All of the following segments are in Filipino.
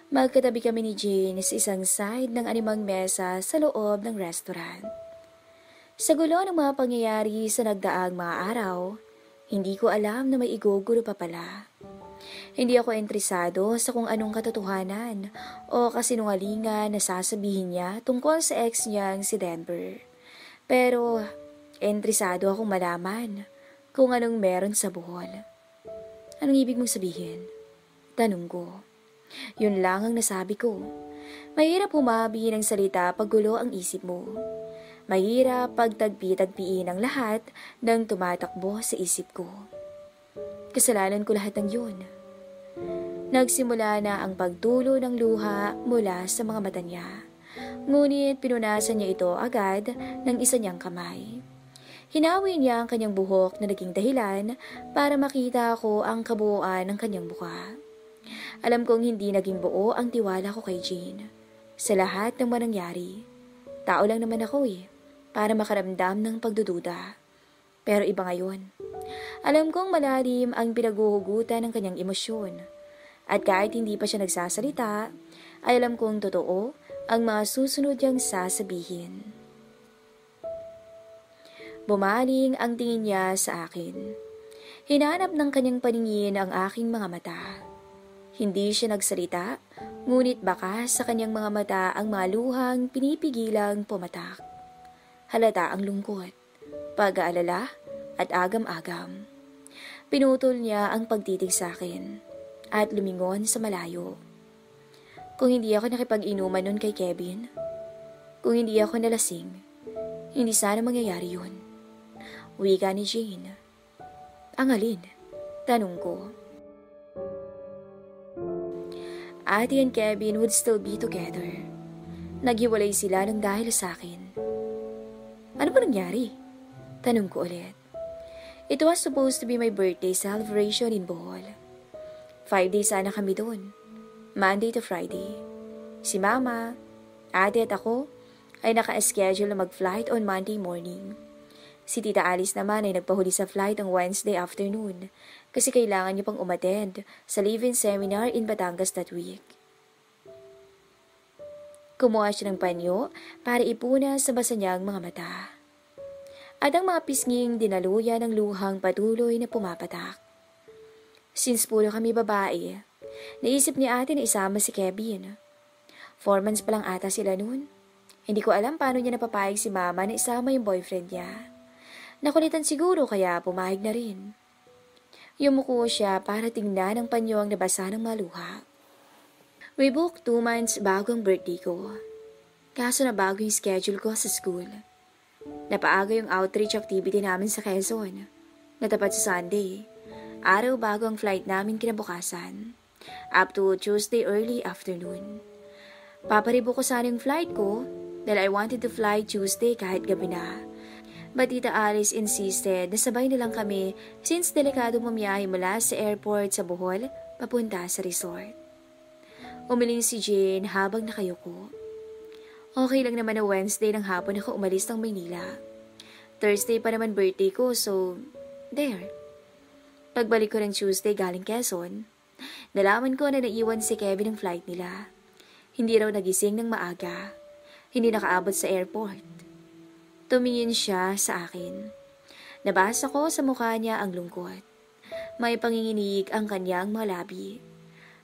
Magkatabi kami ni Jane sa isang side ng animang mesa sa loob ng restaurant. Sa gulo ng mga pangyayari sa nagdaang mga araw, hindi ko alam na may igugulo pa pala. Hindi ako interesado sa kung anong katotohanan o kasinungalingan na sasabihin niya tungkol sa ex niyang si Denver. Pero, interesado akong malaman kung anong meron sa buhol. Anong ibig mong sabihin? Tanong ko. Yun lang ang nasabi ko. Mahirap humabi ng salita pag gulo ang isip mo. Mahirap pagtagpi-tagpiin ang lahat ng tumatakbo sa isip ko. Kasalanan ko lahat ng yun. Nagsimula na ang pagtulo ng luha mula sa mga mata niya. Ngunit pinunasan niya ito agad ng isa niyang kamay. Hinawi niya ang kanyang buhok na naging dahilan para makita ko ang kabuuan ng kanyang mukha. Alam kong hindi naging buo ang tiwala ko kay Jane. Sa lahat ng manangyari, tao lang naman ako para makaramdam ng pagdududa. Pero iba ngayon. Alam kong malalim ang pinaguhugutan ng kanyang emosyon. At kahit hindi pa siya nagsasalita, ay alam kong totoo ang mga susunod niyang sasabihin. Bumaling ang tingin niya sa akin. Hinanap ng kanyang paningin ang aking mga mata. Hindi siya nagsalita, ngunit baka sa kanyang mga mata ang mga luhang pinipigilang pumatak. Halata ang lungkot, pag-aalala at agam-agam. Pinutol niya ang pagtitig sa akin at lumingon sa malayo. Kung hindi ako nakipag-inuman nun kay Kevin, kung hindi ako nalasing, hindi sana mangyayari yun. Wika ni Jane. Ang alin? Tanong ko. Ate and Kevin would still be together. Naghiwalay sila ng dahil sa akin. Ano ba nangyari? Tanong ko ulit. It was supposed to be my birthday celebration in Bohol. 5 days sana kami doon. Monday to Friday. Si Mama, Ate at ako ay naka-schedule na mag-flight on Monday morning. Si Tita Alice naman ay nagpahuli sa flight ang Wednesday afternoon kasi kailangan niya pang umattend sa live-in seminar in Batangas that week. Kumuha siya ng panyo para ipuna sa basa niyang mga mata. At ang mga pisnging dinaluya ng luhang patuloy na pumapatak. Since puro kami babae, naisip ni ate na isama si Kevin. 4 months pa lang ata sila noon. Hindi ko alam paano niya napapayag si Mama na isama yung boyfriend niya. Nakulitan siguro kaya pumayag na rin. Yumuko siya para tingnan ang panyo ang nabasa ng maluha. We booked 2 months bago ang birthday ko. Kaso na bago yung schedule ko sa school. Napaaga yung outreach activity namin sa Quezon. Natapat sa Sunday. Araw bago ang flight namin kinabukasan. Up to Tuesday early afternoon. Paparibo ko sana yung flight ko dahil I wanted to fly Tuesday kahit gabi na. But Tita Alice insisted na sabay na lang kami since delikado mamiyahe mula sa airport sa Bohol papunta sa resort. Umiling si Jane habang nakayuko. Okay lang naman na Wednesday ng hapon ako umalis ng Maynila. Thursday pa naman birthday ko, so there. Pagbalik ko ng Tuesday galing Quezon, nalaman ko na naiwan si Kevin ng flight nila. Hindi raw nagising ng maaga. Hindi nakaabot sa airport. Tumingin siya sa akin. Nabasa ko sa mukha niya ang lungkot. May panginginig ang kanyang mga labi.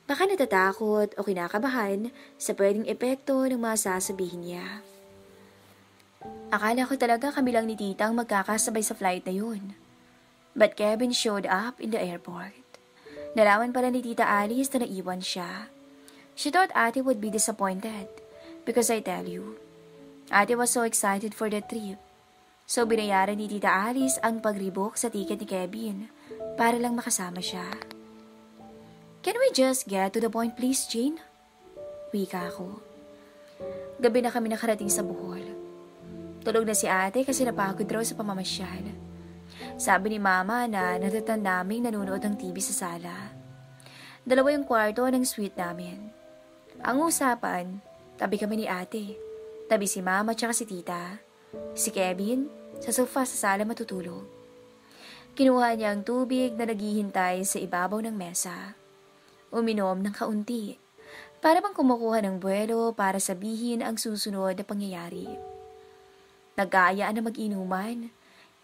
Baka natatakot o kinakabahan sa pwedeng epekto ng mga sasabihin niya. Akala ko talaga kami lang ni tita ang magkakasabay sa flight na yun. But Kevin showed up in the airport. Nalaman pala ni Tita Alice na naiwan siya. She thought ate would be disappointed because I tell you, ate was so excited for the trip. So binayaran ni Tita Alice ang pagribok sa ticket ni Kevin para lang makasama siya. Can we just get to the point please, Jane? Wika ako. Gabi na kami nakarating sa Bohol. Tulog na si ate kasi napagod raw sa pamamasyal. Sabi ni Mama na natatan naming nanonood ng TV sa sala. 2 yung kwarto ng suite namin. Ang usapan, tabi kami ni ate. Tabi si Mama tsaka si Tita. Si Kevin, sa sofa sa sala matutulog. Kinuha niya ang tubig na naghihintay sa ibabaw ng mesa. Uminom ng kaunti Para bang kumukuha ng buwelo para sabihin ang susunod na pangyayari. Nag-aayaan na mag-inuman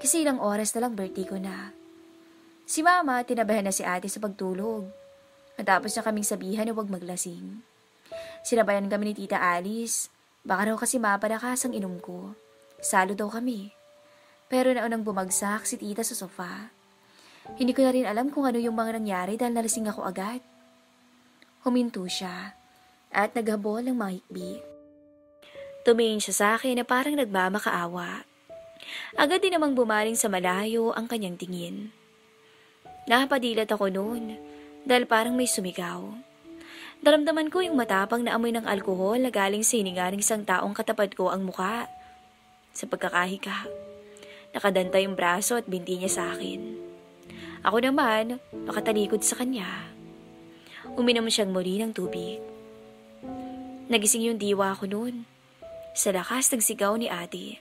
kasi ilang oras na lang birthday ko na. Si Mama tinabahan na si Ate sa pagtulog. Matapos na kaming sabihan na huwag maglasing. Sinabayan kami ni Tita Alice. Baka raw kasi mapalakas ang inom ko. Salo daw kami. Pero naunang bumagsak si Tita sa sofa. Hindi ko na rin alam kung ano yung mga nangyari dahil nalasing ako agad. Huminto siya at naghabol ng mahikbi. Tumingin siya sa akin na parang nagmamakaawa. Agad din namang bumaling sa malayo ang kanyang tingin. Napadilat ako noon dahil parang may sumigaw. Daramdaman ko yung matapang na amoy ng alkohol na galing sa hininga ng isang taong katapat ko ang muka. Sa pagkakahika, nakadanta yung braso at binti niya sa akin. Ako naman, nakatalikod sa kanya. Uminom siyang muli ng tubig. Nagising yung diwa ko noon. Sa lakas nagsigaw ni Ate.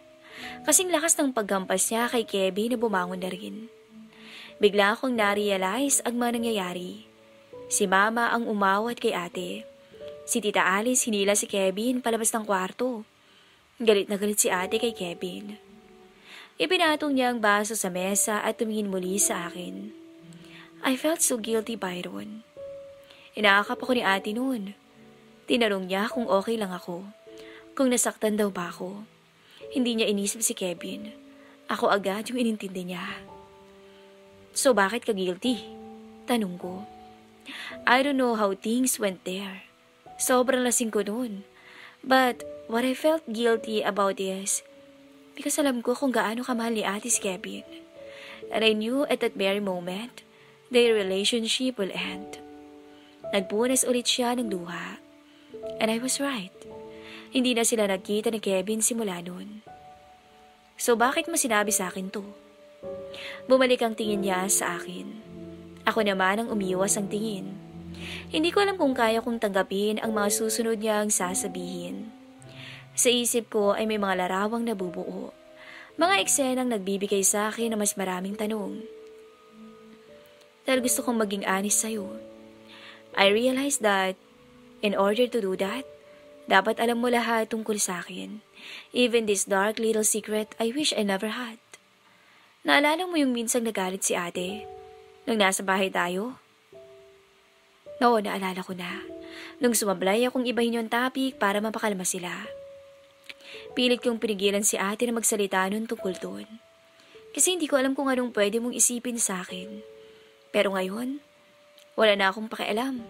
Kasing lakas ng paggampas niya kay Kevin na bumangon na rin. Bigla akong na-realize ang mga nangyayari. Si Mama ang umawat kay Ate. Si Tita Alice hinila si Kevin palabas ng kwarto. Galit na galit si Ate kay Kevin. Ipinatong niya ang baso sa mesa at tumingin muli sa akin. I felt so guilty, Byron. Inaakap ako ni Ate noon. Tinanong niya kung okay lang ako. Kung nasaktan daw ba ako. Hindi niya inisip si Kevin. Ako agad yung inintindi niya. So bakit ka guilty? Tanong ko. I don't know how things went there. Sobrang lasing ko noon. But what I felt guilty about is because alam ko kung gaano kamahal ni Ate si Kevin. And I knew at that very moment, their relationship will end. Nagpunas ulit siya ng luha. And I was right. Hindi na sila nagkita ni Kevin simula noon. So bakit mo sinabi sa akin to? Bumalik ang tingin niya sa akin. Ako naman ang umiwas ang tingin. Hindi ko alam kung kaya kong tanggapin ang mga susunod niyang sasabihin. Sa isip ko ay may mga larawang nabubuo. Mga eksenang nagbibigay sa akin na mas maraming tanong. Dahil gusto kong maging honest sa'yo. I realized that in order to do that, dapat alam mo lahat tungkol sa akin. Even this dark little secret I wish I never had. Naalala mo yung minsang nagalit si Ate? Nung nasa bahay tayo? Oo, naalala ko na. Nung sumablay akong ibahin yung topic para mapakalma sila. Pilit kong pinigilan si Ate na magsalita nun tungkol doon. Kasi hindi ko alam kung anong pwede mong isipin sa akin. Pero ngayon, wala na akong pakialam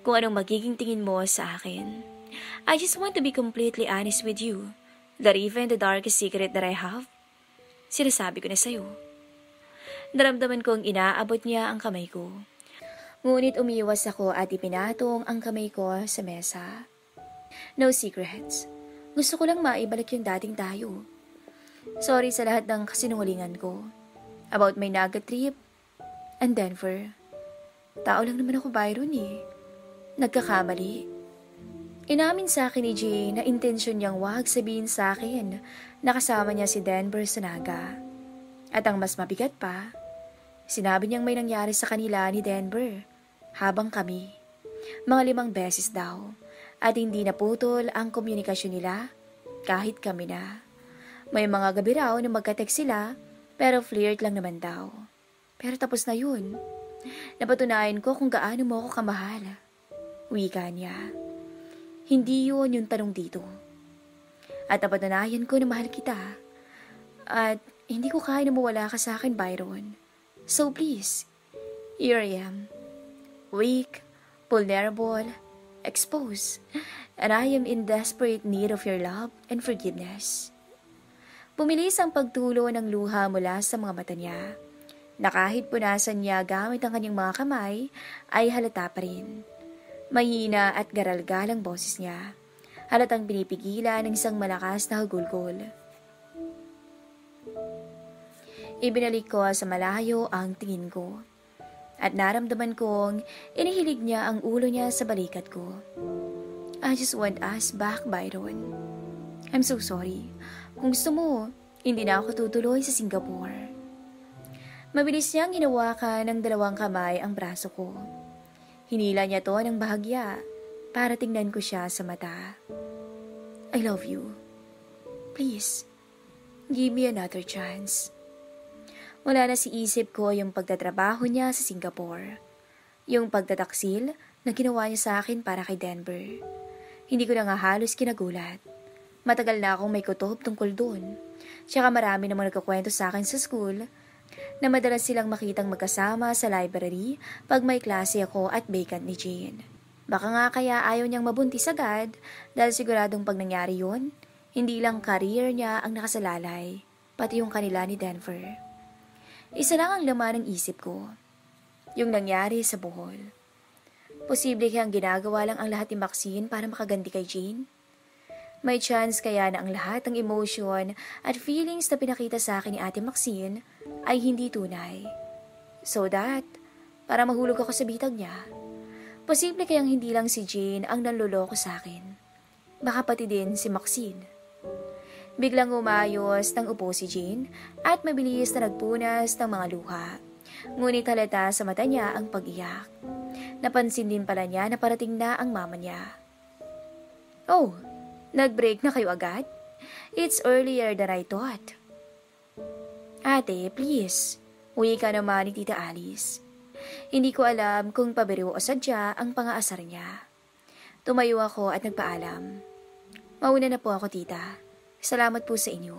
kung anong magiging tingin mo sa akin. I just want to be completely honest with you. That even the darkest secret that I have, sinasabi ko na sa'yo. Naramdaman kong inaabot niya ang kamay ko. Ngunit umiwas ako at ipinatong ang kamay ko sa mesa. No secrets. Gusto ko lang maibalik yung dating tayo. Sorry sa lahat ng kasinungalingan ko. About my Naga trip and Denver. Tao lang naman ako, Byron eh. Nagkakamali. Inamin sa akin ni Jay na intensyon niyang wag sabihin sa akin na kasama niya si Denver sa Naga. At ang mas mabigat pa, sinabi niyang may nangyari sa kanila ni Denver habang kami. Mga 5 beses daw. At hindi naputol ang komunikasyon nila kahit kami na. May mga gabi raw na magka-text sila pero flirt lang naman daw. Pero tapos na yun. Napatunayan ko kung gaano mo ako kamahal. Wika niya. Hindi yun yung tanong dito. At napatunayan ko na mahal kita. At hindi ko kaya na mawala ka sa akin, Byron. So please, here I am. Weak, vulnerable, exposed. And I am in desperate need of your love and forgiveness. Bumilis ang pagtulo ng luha mula sa mga mata niya. Na kahit punasan niya gamit ang kanyang mga kamay, ay halata pa rin. Mahina at garalgal ang boses niya. Halatang pinipigilan ng isang malakas na hagulgol. Ibinalik ko sa malayo ang tingin ko. At naramdaman kong inihilig niya ang ulo niya sa balikat ko. I just want us back, Byron. I'm so sorry. Kung gusto mo, hindi na ako tutuloy sa Singapore. Mabilis niyang hinawakan ng 2 kamay ang braso ko. Hinila niya to ng bahagya, para tingnan ko siya sa mata. I love you. Please, give me another chance. Wala na sa isip ko yung pagtatrabaho niya sa Singapore. Yung pagtataksil na ginawa niya sa akin para kay Denver. Hindi ko na nga halos kinagulat. Matagal na akong may kutob tungkol doon. Tsaka marami namang nagkakwento sa akin sa school na madalas silang makitang magkasama sa library pag may klase ako at vacant ni Jane. Baka nga kaya ayaw niyang mabuntis agad dahil siguradong pag nangyari yun, hindi lang career niya ang nakasalalay, pati yung kanila ni Denver. Isa lang ang laman ng isip ko, yung nangyari sa Bohol. Posible kayang ginagawa lang ang lahat ni Maxine para makaganti kay Jane? May chance kaya na ang lahat ng emotion at feelings na pinakita sa akin ni Ate Maxine ay hindi tunay. So that, para mahulog ako sa bitag niya. Posible kayang hindi lang si Jane ang nanloloko sa akin. Baka pati din si Maxine. Biglang umayos ng upo si Jane at mabilis na nagpunas ng mga luha. Ngunit halata sa mata niya ang pag-iyak. Napansin din pala niya na parating na ang mama niya. Oh, nag-break na kayo agad? It's earlier than I thought. Ate, please. Uwi ka naman ni Tita Alice. Hindi ko alam kung pabiro o sadya ang pangaasar niya. Tumayo ako at nagpaalam. Mauna na po ako, tita. Salamat po sa inyo.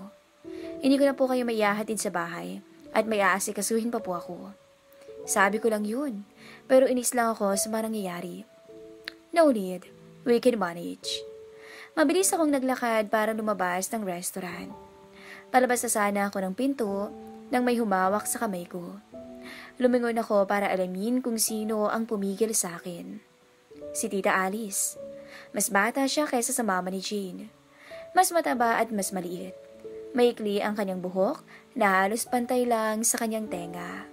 Hindi ko na po kayo maihahatid sa bahay at may aasikasuhin pa po ako. Sabi ko lang yun, pero inis lang ako sa mga nangyayari. No need, we can manage. Mabilis akong naglakad para lumabas ng restaurant. Palabas na sana ako ng pinto nang may humawak sa kamay ko. Lumingon ako para alamin kung sino ang pumigil sa akin. Si Tita Alice. Mas bata siya kaysa sa mama ni Jane. Mas mataba at mas maliit. Maikli ang kanyang buhok na halos pantay lang sa kanyang tenga.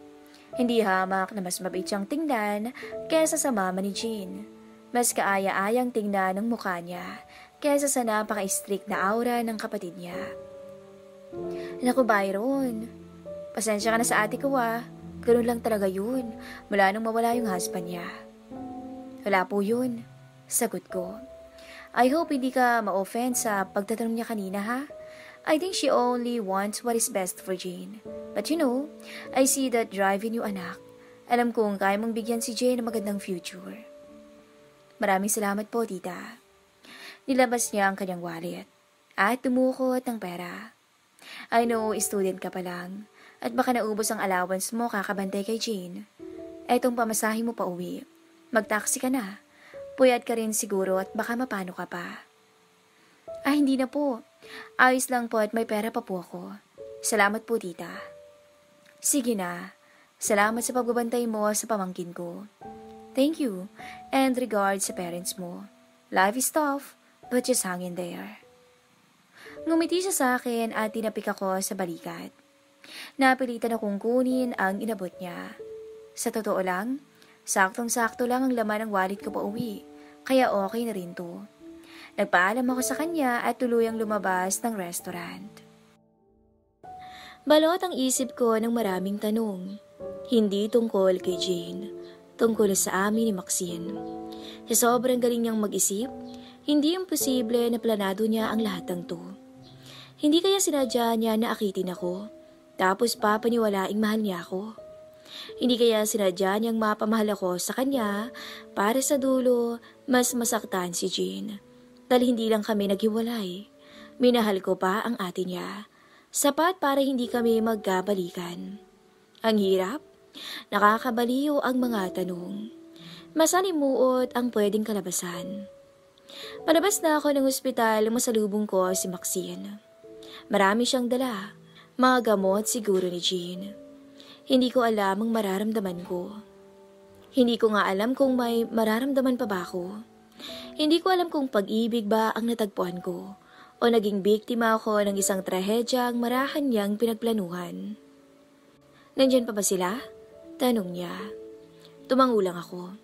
Hindi hamak na mas mabait siyang tingnan kaysa sa mama ni Jane. Mas kaaya-ayang tingnan ng mukha niya kaysa sa napaka-strict na aura ng kapatid niya. Naku, Byron. Pasensya ka na sa ate ko Ganun lang talaga yun, mula nung mawala yung husband niya. Wala po yun, sagot ko. I hope hindi ka ma-offend sa pagtatanong niya kanina ha? I think she only wants what is best for Jane. But you know, I see that drive in you anak. Alam kong kaya mong bigyan si Jane ng magandang future. Maraming salamat po, tita. Nilabas niya ang kanyang wallet at tumukot ng pera. I know, student ka pa lang. At baka naubos ang allowance mo kakabantay kay Jane. Etong pamasahe mo pa uwi. Mag-taxi ka na. Puyat ka rin siguro at baka mapano ka pa. Hindi na po. Ayos lang po at may pera pa po ako. Salamat po, tita. Sige na. Salamat sa pagbabantay mo sa pamangkin ko. Thank you. And regards sa parents mo. Life is tough, but just hang in there. Ngumiti siya sa akin at tinapik ako sa balikat. Napilitan akong kunin ang inabot niya. Sa totoo lang, saktong-sakto lang ang laman ng wallet ko pa uwi, kaya okay na rin to. Nagpaalam ako sa kanya at tuluyang lumabas ng restaurant. Balot ang isip ko ng maraming tanong. Hindi tungkol kay Jane, tungkol sa amin ni Maxine. Sa sobrang galing niyang mag-isip, hindi imposible na planado niya ang lahat ng to. Hindi kaya sinadya niya na akitin ako? Tapos papaniwalaing mahal niya ako. Hindi kaya sinadya niyang mapamahal ako sa kanya para sa dulo mas masaktan si Jane. Dahil hindi lang kami naghiwalay. Minahal ko pa ang ate niya. Sapat para hindi kami magkabalikan. Ang hirap. Nakakabaliw ang mga tanong. Masalimuot ang pwedeng kalabasan. Palabas na ako ng ospital, masalubong ko si Maxine. Marami siyang dala. Mga gamot siguro ni Jane. Hindi ko alam ang mararamdaman ko. Hindi ko nga alam kung may mararamdaman pa ba ako. Hindi ko alam kung pag-ibig ba ang natagpuan ko o naging biktima ako ng isang trahedyang marahan niyang pinagplanuhan. Nandyan pa ba sila? Tanong niya. Tumangulang ako.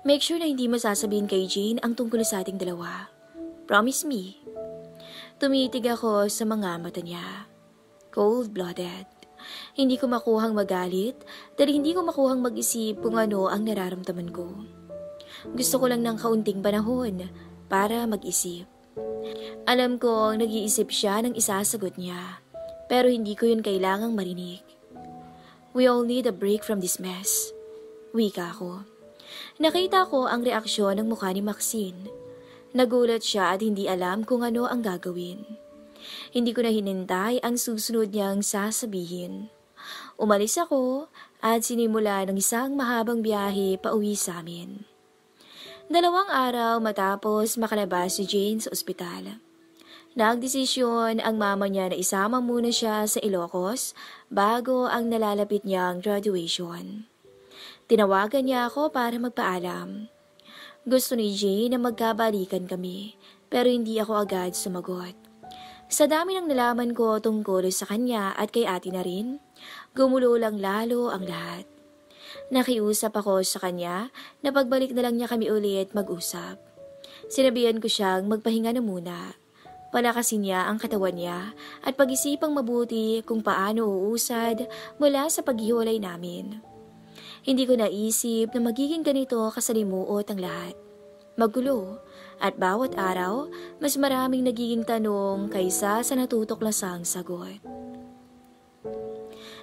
Make sure na hindi mo sasabihin kay Jane ang tungkol sa ating dalawa. Promise me. Tumitig ako sa mga mata niya. Cold-blooded. Hindi ko makuhang magalit dahil hindi ko makuhang mag-isip kung ano ang nararamdaman ko. Gusto ko lang ng kaunting panahon para mag-isip. Alam ko nag-iisip siya ng isasagot niya, pero hindi ko yun kailangang marinig. We all need a break from this mess. Wika ko. Nakita ko ang reaksyon ng mukha ni Maxine. Nagulat siya at hindi alam kung ano ang gagawin. Hindi ko na hinintay ang susunod niyang sasabihin. Umalis ako at sinimula ng isang mahabang biyahe pauwi sa amin. 2 araw matapos makalabas si Jane sa ospital. Nagdesisyon ang mama niya na isama muna siya sa Ilocos bago ang nalalapit niyang graduation. Tinawagan niya ako para magpaalam. Gusto ni Jane na magkabalikan kami, pero hindi ako agad sumagot. Sa dami ng nalaman ko tungkol sa kanya at kay ate na rin, gumulo lang lalo ang lahat. Nakiusap ako sa kanya na pagbalik na lang niya kami ulit mag-usap. Sinabihan ko siyang magpahinga na muna. Palakasin niya ang katawan niya at pag-isipang mabuti kung paano uusad mula sa paghiwalay namin. Hindi ko naisip na magiging ganito kasalimuot ang lahat. Magulo at bawat araw mas maraming nagiging tanong kaysa sa natutuklasang sagot.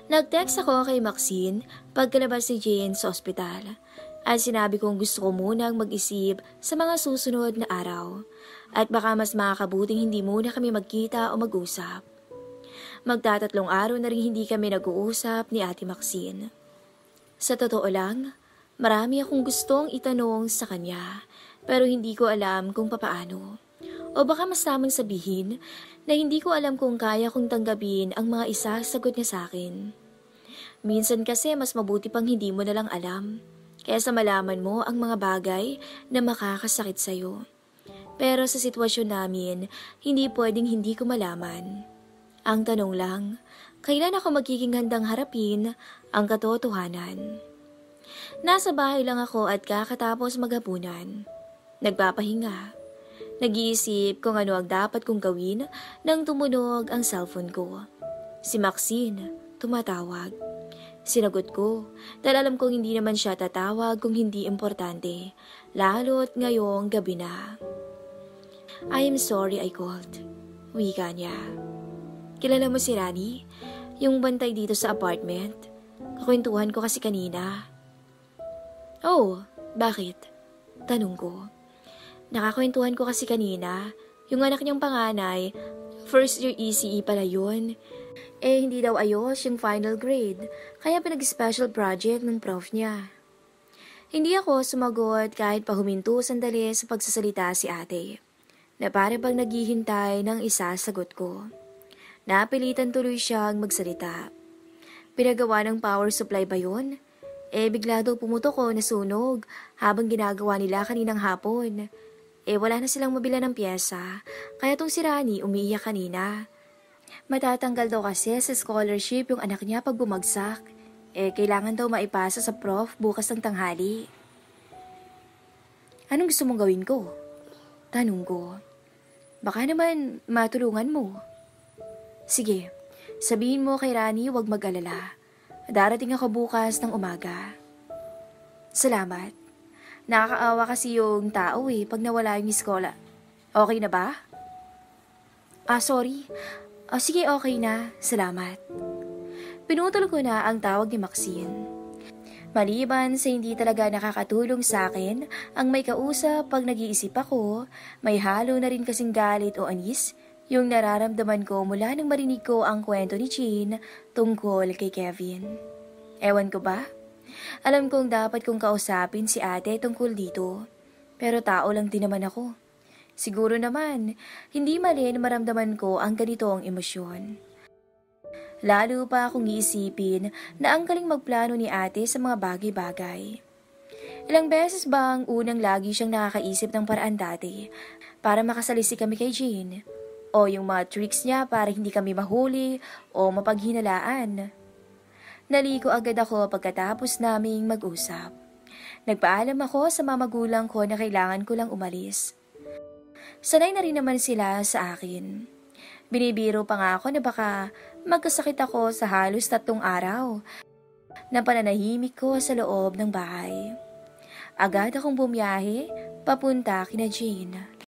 Nag-text ako kay Maxine pagkalabas ni Jane sa ospital at sinabi kong gusto ko munang mag-isip sa mga susunod na araw at baka mas makakabuting hindi muna kami magkita o mag-usap. 3 araw na rin hindi kami nag-uusap ni Ate Maxine. Sa totoo lang, marami akong gustong itanong sa kanya pero hindi ko alam kung papaano. O baka mas tamang sabihin na hindi ko alam kung kaya kong tanggapin ang mga isasagot niya sa akin. Minsan kasi mas mabuti pang hindi mo na lang alam, kaysa malaman mo ang mga bagay na makakasakit sa'yo. Pero sa sitwasyon namin, hindi pwedeng hindi ko malaman. Ang tanong lang, kailan ako magiging handang harapin ang katotohanan? Nasa bahay lang ako at kakatapos maghapunan. Nagpapahinga. Nag-iisip kung ano ang dapat kong gawin nang tumunog ang cellphone ko. Si Maxine, tumatawag. Sinagot ko, dahil alam kong hindi naman siya tatawag kung hindi importante, lalo't ngayong gabi na. I am sorry I called. Wika niya. Kilala mo si Rani? Yung bantay dito sa apartment? Kakwentuhan ko kasi kanina. Oh, bakit? Tanong ko. Nakakwentuhan ko kasi kanina, yung anak niyang panganay, first year ECE pala yun. Hindi daw ayos yung final grade, kaya pinag-special project ng prof niya. Hindi ako sumagot kahit pa huminto sandali sa pagsasalita si ate, na para bang naghihintay ng isasagot ko. Napilitan tuloy siyang magsalita. Pinagawa ng power supply ba yun? Bigla daw pumutok o nasunog habang ginagawa nila kaninang hapon. Wala na silang mabila ng pyesa, kaya tong si Rani umiiyak kanina. Matatanggal daw kasi sa scholarship yung anak niya pag bumagsak. Kailangan daw maipasa sa prof bukas ng tanghali. Anong gusto mong gawin ko? Tanong ko. Baka naman matulungan mo. Sige, sabihin mo kay Rani huwag mag-alala. Darating ako bukas ng umaga. Salamat. Nakakaawa kasi yung tao pag nawala yung iskola. Okay na ba? Sorry. Sige, okay na. Salamat. Pinutol ko na ang tawag ni Maxine. Maliban sa hindi talaga nakakatulong sa akin, ang may kausap pag nag-iisip ako, may halo na rin kasing galit o anis, yung nararamdaman ko mula nang marinig ko ang kwento ni Jean tungkol kay Kevin. Ewan ko ba? Alam kong dapat kong kausapin si ate tungkol dito. Pero tao lang din naman ako. Siguro naman, hindi mali na maramdaman ko ang ganitong emosyon. Lalo pa akong iisipin na ang galing magplano ni ate sa mga bagay-bagay. Ilang beses bang unang lagi siyang nakakaisip ng paraan dati para makasalisi kami kay Jean? O yung mga tricks niya para hindi kami mahuli o mapaghinalaan? Naliko agad ako pagkatapos naming mag-usap. Nagpaalam ako sa mga magulang ko na kailangan ko lang umalis. Sanay na rin naman sila sa akin. Binibiro pa nga ako na baka magkasakit ako sa halos 3 araw na pananahimik ko sa loob ng bahay. Agad akong bumiyahe, papunta kina Jane.